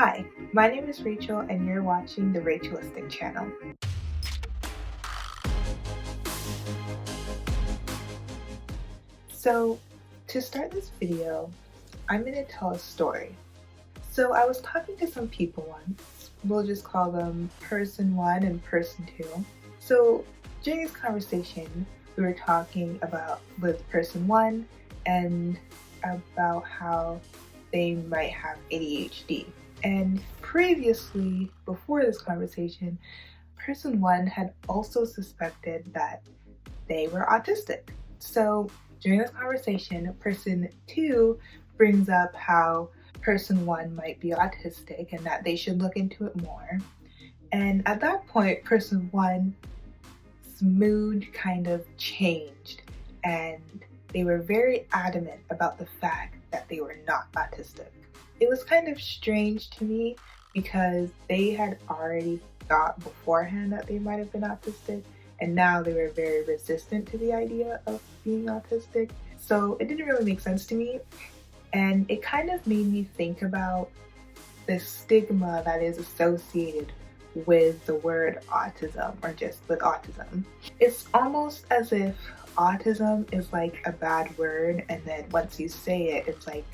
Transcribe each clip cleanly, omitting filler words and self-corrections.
Hi, my name is Rachel and you're watching the Rachelistic channel. So, to start this video, I'm going to tell a story. So I was talking to some people once. We'll just call them person 1 and person 2. So during this conversation, we were talking with person 1 and about how they might have ADHD. And previously, before this conversation, person 1 had also suspected that they were autistic. So during this conversation, person 2 brings up how person 1 might be autistic and that they should look into it more. And at that point, person 1's mood kind of changed and they were very adamant about the fact that they were not autistic. It was kind of strange to me because they had already thought beforehand that they might have been autistic, and now they were very resistant to the idea of being autistic. So it didn't really make sense to me, and it kind of made me think about the stigma that is associated with the word autism, or just with autism. It's almost as if autism is like a bad word, and then once you say it, it's like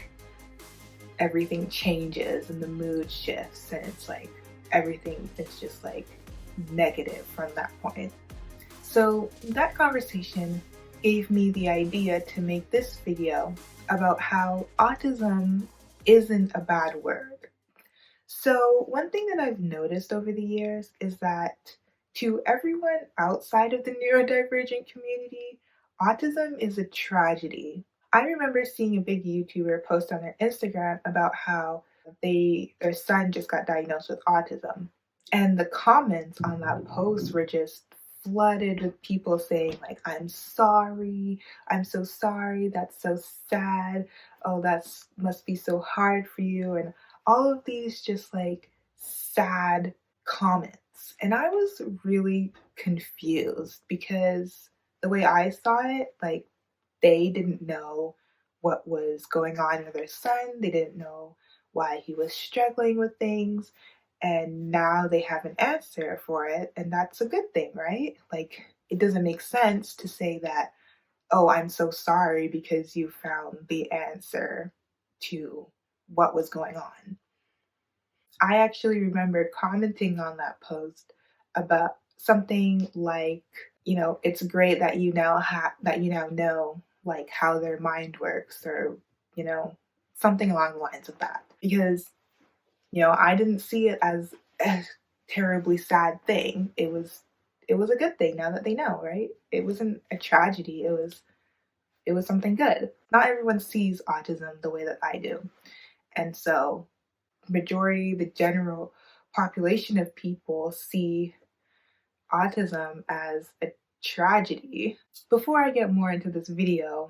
everything changes and the mood shifts, and it's like everything is just like negative from that point. So that conversation gave me the idea to make this video about how autism isn't a bad word. So one thing that I've noticed over the years is that to everyone outside of the neurodivergent community, autism is a tragedy. I remember seeing a big YouTuber post on their Instagram about how their son just got diagnosed with autism. And the comments on that post were just flooded with people saying like, I'm sorry, I'm so sorry, that's so sad, oh, must be so hard for you, and all of these just like sad comments. And I was really confused because the way I saw it, like, they didn't know what was going on with their son. They didn't know why he was struggling with things. And now they have an answer for it. And that's a good thing, right? Like, it doesn't make sense to say that, oh, I'm so sorry because you found the answer to what was going on. I actually remember commenting on that post about something like, it's great that you now know like how their mind works, or something along the lines of that, because I didn't see it as a terribly sad thing. It was a good thing now that they know, right? It wasn't a tragedy. It was something good. Not everyone sees autism the way that I do, and so the general population of people see autism as a tragedy. Before I get more into this video,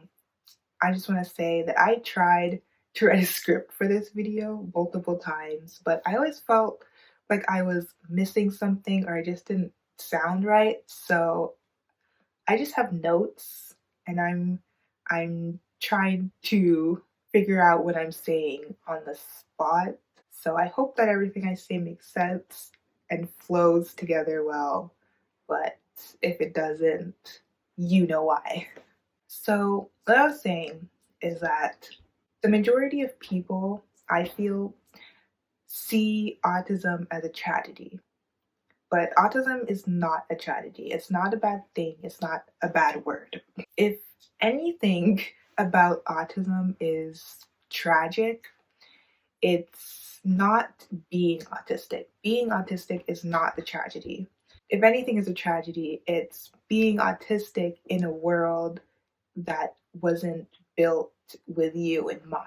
I just want to say that I tried to write a script for this video multiple times, but I always felt like I was missing something or it just didn't sound right. So I just have notes and I'm trying to figure out what I'm saying on the spot. So I hope that everything I say makes sense and flows together well, but if it doesn't, you know why. So what I was saying is that the majority of people, I feel, see autism as a tragedy. But autism is not a tragedy. It's not a bad thing. It's not a bad word. If anything about autism is tragic, it's not being autistic. Being autistic is not the tragedy. If anything is a tragedy, it's being autistic in a world that wasn't built with you in mind.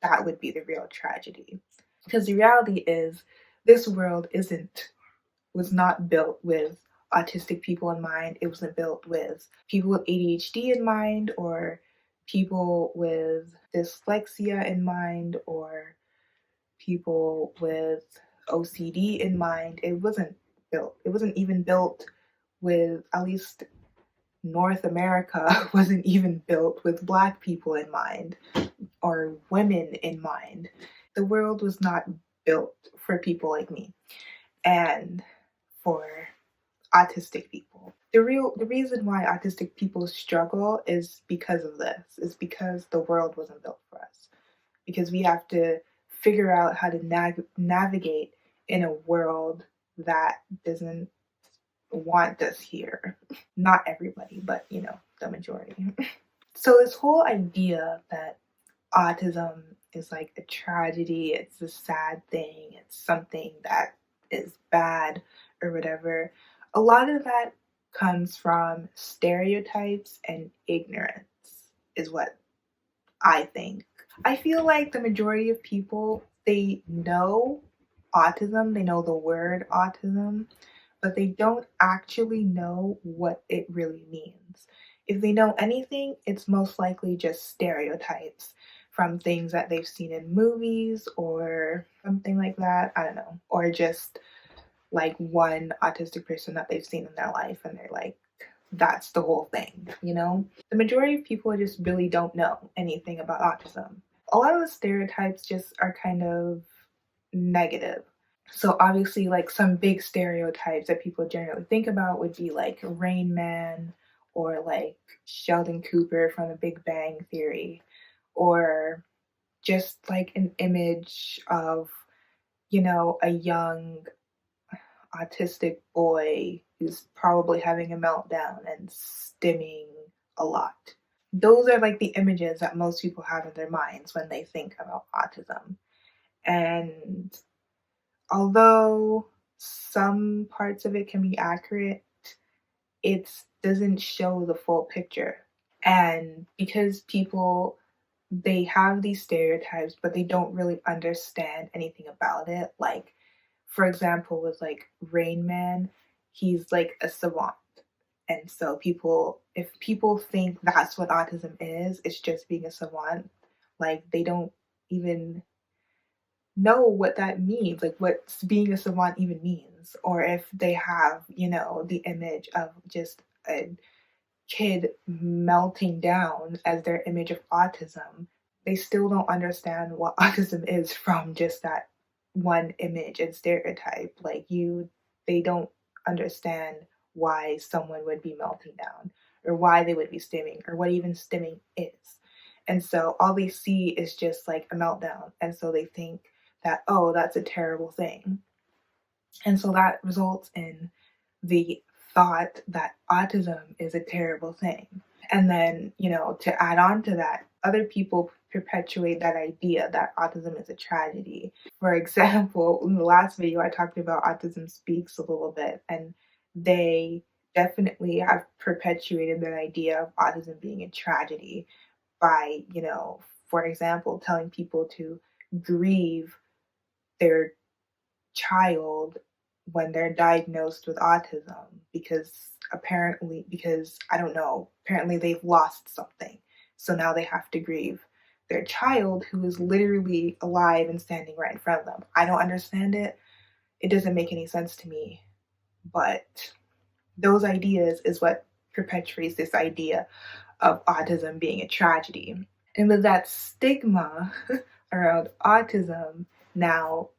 That would be the real tragedy. Because the reality is, this world was not built with autistic people in mind. It wasn't built with people with ADHD in mind, or people with dyslexia in mind, or people with OCD in mind. It wasn't even built with, at least North America wasn't even built with Black people in mind or women in mind. The world was not built for for people like me and for autistic people. The reason why autistic people struggle is because of this. Is because the world wasn't built for us. Because we have to figure out how to navigate in a world that doesn't want us here. Not everybody, but the majority. So this whole idea that autism is like a tragedy, it's a sad thing, it's something that is bad or whatever, a lot of that comes from stereotypes and ignorance, is what I think. I feel like the majority of people, they know autism, they know the word autism, but they don't actually know what it really means. If they know anything, it's most likely just stereotypes from things that they've seen in movies or something like that. I don't know. Or just like one autistic person that they've seen in their life and they're like, that's the whole thing, The majority of people just really don't know anything about autism. A lot of the stereotypes just are kind of negative. So obviously, like some big stereotypes that people generally think about would be like Rain Man or like Sheldon Cooper from The Big Bang Theory, or just like an image of, a young autistic boy who's probably having a meltdown and stimming a lot. Those are like the images that most people have in their minds when they think about autism. And although some parts of it can be accurate, it doesn't show the full picture. And because people, they have these stereotypes, but they don't really understand anything about it. Like, for example, with like Rain Man, he's like a savant. And so if people think that's what autism is, it's just being a savant, like they don't even know what that means, like what being a savant even means, or if they have, the image of just a kid melting down as their image of autism, they still don't understand what autism is from just that one image and stereotype. They don't understand why someone would be melting down or why they would be stimming or what even stimming is. And so all they see is just like a meltdown. And so they think that, oh, that's a terrible thing. And so that results in the thought that autism is a terrible thing. And then, to add on to that, other people perpetuate that idea that autism is a tragedy. For example, in the last video, I talked about Autism Speaks a little bit, and they definitely have perpetuated that idea of autism being a tragedy by, for example, telling people to grieve their child when they're diagnosed with autism because I don't know, apparently they've lost something. So now they have to grieve their child who is literally alive and standing right in front of them. I don't understand it. It doesn't make any sense to me. But those ideas is what perpetuates this idea of autism being a tragedy. And with that stigma around autism now,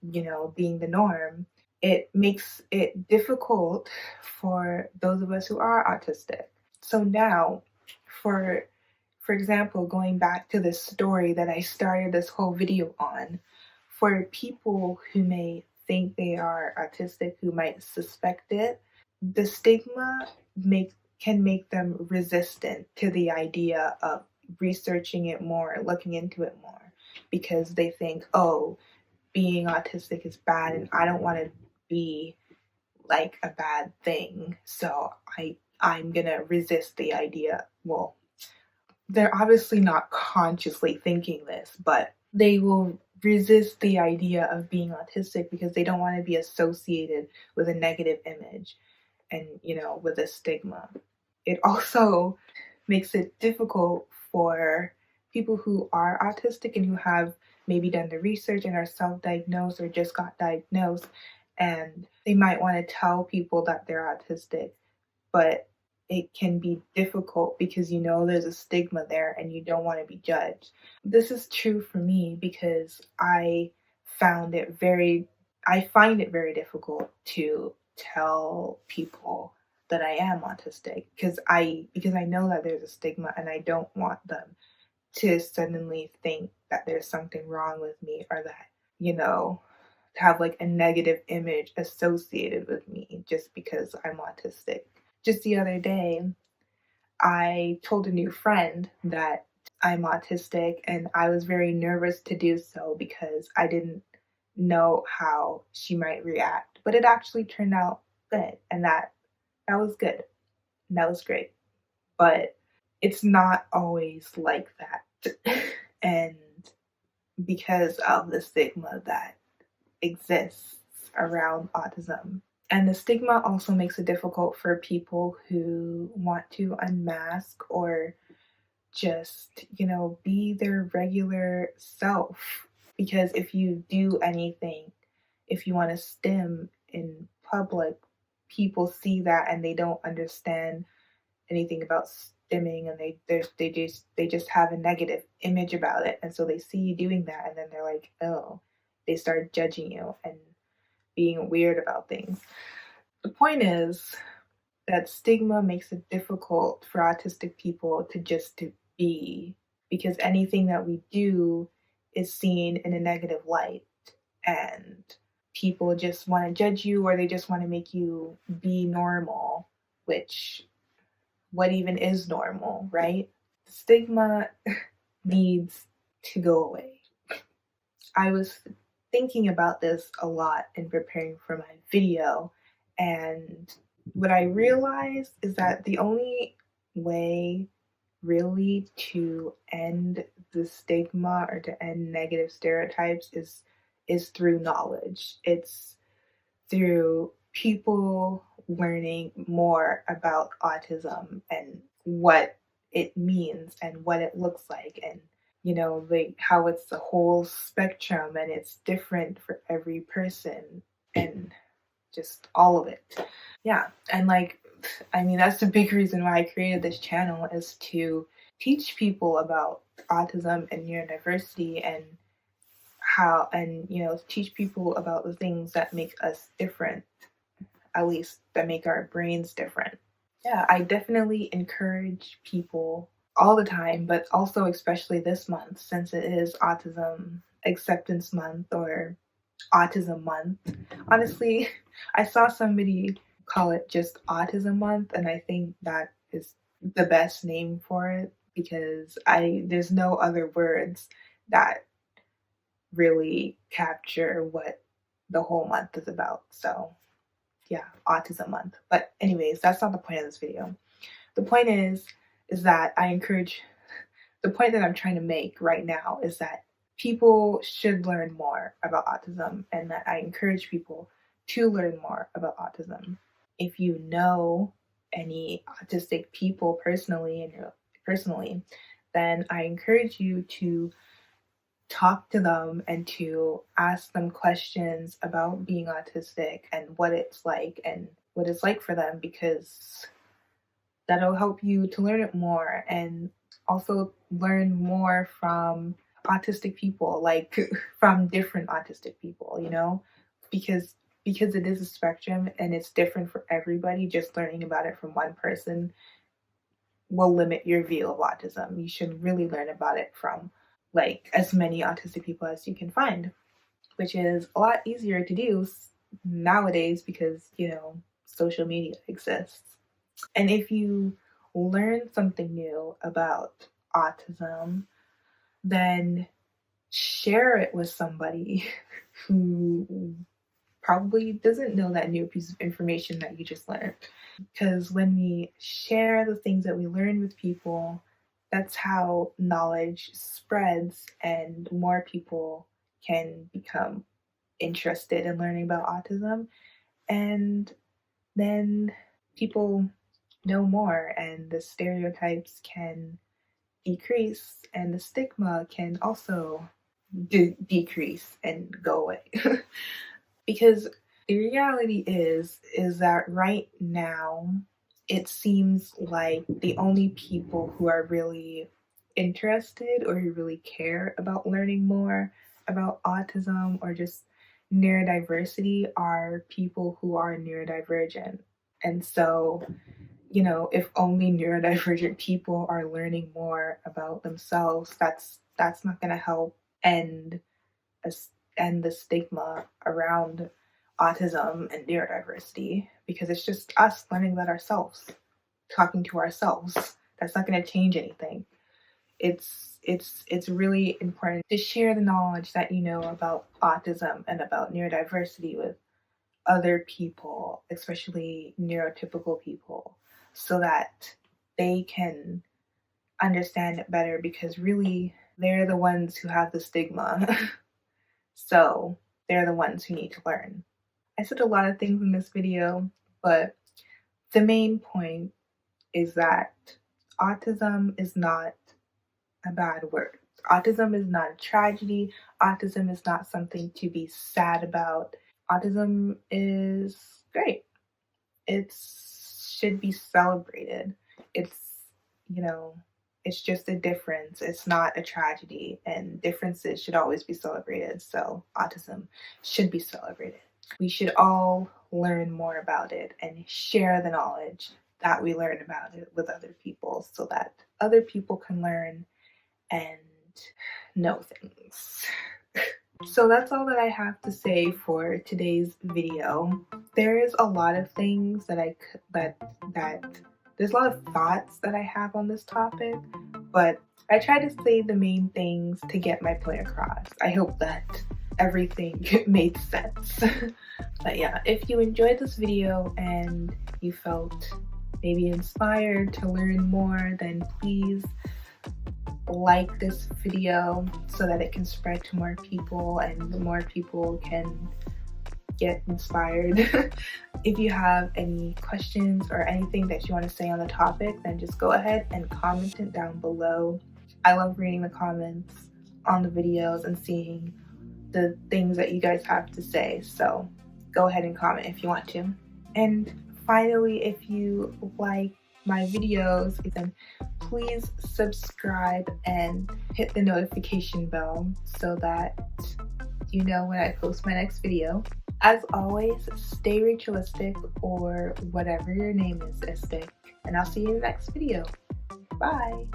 being the norm, it makes it difficult for those of us who are autistic. So now, for example, going back to the story that I started this whole video on, for people who may think they are autistic, who might suspect it, the stigma can make them resistant to the idea of researching it more, looking into it more, because they think, oh, being autistic is bad and I don't want to be like a bad thing. So I'm gonna resist the idea. Well, they're obviously not consciously thinking this, but they will resist the idea of being autistic because they don't want to be associated with a negative image and, with a stigma. It also makes it difficult for people who are autistic and who have maybe done the research and are self-diagnosed or just got diagnosed, and they might want to tell people that they're autistic, but it can be difficult because there's a stigma there and you don't want to be judged. This is true for me because I found it very I find it very difficult to tell people that I am autistic because I know that there's a stigma and I don't want them to suddenly think that there's something wrong with me or that, have like a negative image associated with me just because I'm autistic. Just the other day, I told a new friend that I'm autistic and I was very nervous to do so because I didn't know how she might react. But it actually turned out good and that was good. And that was great. But it's not always like that. And because of the stigma that exists around autism. And the stigma also makes it difficult for people who want to unmask or just, be their regular self. Because if you do anything, if you want to stim in public, people see that and they don't understand anything about stimming and they just have a negative image about it. And so they see you doing that and then they're like, oh, they start judging you and being weird about things. The point is that stigma makes it difficult for autistic people to be, because anything that we do is seen in a negative light and people just want to judge you or they just want to make you be normal, which what even is normal, right? Stigma needs to go away. I was thinking about this a lot in preparing for my video, and what I realized is that the only way really to end the stigma or to end negative stereotypes is through knowledge. It's through people learning more about autism and what it means and what it looks like and how it's the whole spectrum and it's different for every person and just all of it. Yeah, and that's the big reason why I created this channel, is to teach people about autism and neurodiversity and how, and teach people about the things that make us different, at least that make our brains different. Yeah, I definitely encourage people all the time, but also especially this month, since it is Autism Acceptance Month or Autism Month. Honestly, I saw somebody call it just Autism Month, and I think that is the best name for it because there's no other words that really capture what the whole month is about. So yeah, Autism Month. But anyways, that's not the point of this video. The point is that the point that I'm trying to make right now is that people should learn more about autism and that I encourage people to learn more about autism. If you know any autistic people personally, then I encourage you to talk to them and to ask them questions about being autistic and what it's like for them, because that'll help you to learn it more and also learn more from autistic people, like from different autistic people, because it is a spectrum and it's different for everybody. Just learning about it from one person will limit your view of autism. You should really learn about it from as many autistic people as you can find, which is a lot easier to do nowadays because social media exists. And if you learn something new about autism, then share it with somebody who probably doesn't know that new piece of information that you just learned. Because when we share the things that we learn with people, that's how knowledge spreads and more people can become interested in learning about autism. And then people know more and the stereotypes can decrease and the stigma can also decrease and go away. Because the reality is that right now it seems like the only people who are really interested or who really care about learning more about autism or just neurodiversity are people who are neurodivergent. And so, you know, if only neurodivergent people are learning more about themselves, that's not going to help end end the stigma around autism and neurodiversity, because it's just us learning about ourselves, talking to ourselves. That's not going to change anything. It's really important to share the knowledge that you know about autism and about neurodiversity with other people, especially neurotypical people, so that they can understand it better, because really they're the ones who have the stigma. So they're the ones who need to learn. I said a lot of things in this video, but the main point is that autism is not a bad word. Autism is not a tragedy. Autism is not something to be sad about. Autism is great. It should be celebrated. It's, you know, it's just a difference. It's not a tragedy, and differences should always be celebrated. So autism should be celebrated. We should all learn more about it and share the knowledge that we learn about it with other people, so that other people can learn and know things. So that's all that I have to say for today's video. There is a lot of things that there's a lot of thoughts that I have on this topic, but I try to say the main things to get my point across. I hope that everything made sense. But yeah, if you enjoyed this video and you felt maybe inspired to learn more, then please like this video so that it can spread to more people and more people can get inspired. If you have any questions or anything that you want to say on the topic, then just go ahead and comment it down below. I love reading the comments on the videos and seeing the things that you guys have to say, so go ahead and comment if you want to. And finally, if you like my videos, then please subscribe and hit the notification bell so that you know when I post my next video. As always, stay ritualistic, or whatever your name is, istic, and I'll see you in the next video. Bye!